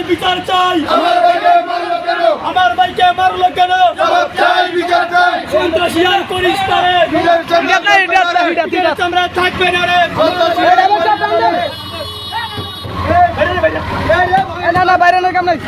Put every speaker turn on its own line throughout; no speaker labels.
বিচার চাই
আমার ভাইকে মারলো কেন?
আমার ভাইকে মারলো কেন?
জবাব চাই, বিচার চাই।
সন্ত্রাসী আর করিস না রে, আমরা থাকবে না রে।
না বাইরে না কাম নাই।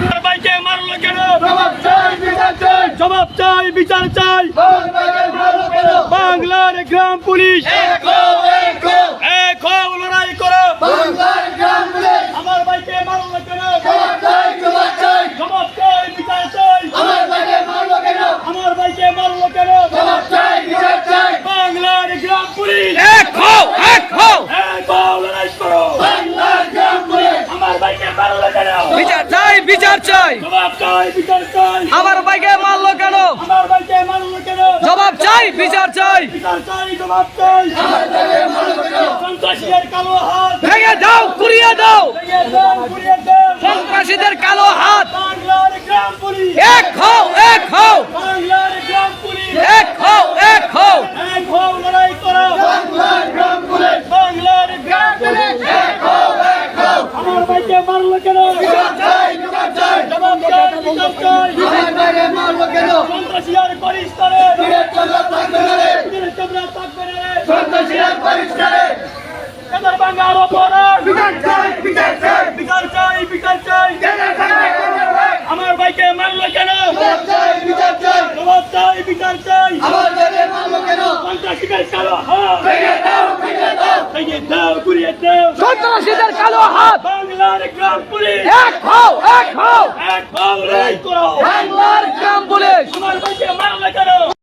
আমার ভাইকে মারলো কেন?
জবাব চাই, বিচার চাই।
জবাব চাই, বিচার চাই।
আমার ভাইকে মারলো কেন?
বাংলার গ্রাম পুলিশ
এক হও, এক হও।
এক হও, লড়াই করো।
বাংলার গ্রাম পুলিশ।
আমার ভাইকে মারলো কেন?
জবাব চাই, জবাব চাই।
জবাব চাই, বিচার চাই।
আমার ভাইকে মারলো কেন?
আমার ভাইকে মারলো কেন?
জবাব চাই, বিচার চাই।
বাংলার গ্রাম পুলিশ
এক হও, এক হও।
এক হও, লড়াই করো।
বাংলার গ্রাম পুলিশ।
আমার ভাইকে মারলো কেন?
বিচার চাই, বিচার চাই।
জবাব চাই, বিচার চাই।
আমার ভাইকে মারলো কেন?
আমার ভাইকে মারলো কেন?
জবাব চাই, বিচার চাই।
বিচার চাই, জবাব চাই।
আমার ভাইকে মারলো কেন?
সন্ত্রাসীদের কালো হাত
ভেঙে দাও, কুড়িয়ে দাও
ভেঙে দাও, ঘুরিয়ে দাও।
সন্ত্রাসীদের কালো হাত।
বাংলার গ্রাম পুলিশ
এক হও, এক হও।
বাংলার গ্রাম পুলিশ
এক হও, এক হও।
এক হও, লড়াই করো।
বাংলার গ্রাম পুলিশ।
বাংলার গ্রাম পুলিশ
এক হও, এক হও।
আমার ভাইকে মারলো কেন?
বিচার চাই, বিচার চাই।
জবাব চাই, বিচার চাই।
আমার ভাইকে মারলো কেন?
সন্ত্রাসী আর করিস না রে,
বিরের চন্দ্র থাকবে না রে।
তোমরা থাকবে না রে।
সন্ত্রাসীরা পরিষ্কারে।
এদের বাংলার অপরাধ
বিচার চাই, বিচার চাই।
বিচার চাই, বিচার চাই।
জেলে থাকবে আমার ভাই।
আমার ভাইকে মারলো কেন?
জবাব চাই, বিচার চাই।
জবাব চাই, বিচার চাই।
আমার ভাইকে মারলো কেন?
সন্ত্রাসীদের কালো হাত
ভেঙে দাও, ভেঙে দাও।
ভেঙে দাও, ঘুরিয়ে দাও।
সন্ত্রাসীদের কালো হাত।
বাংলার গ্রাম পুলিশ
এক হও, এক হও।
এক হও, লড়াই করো।
বাংলার গ্রাম পুলিশ।
আমার ভাইকে মারলো কেন?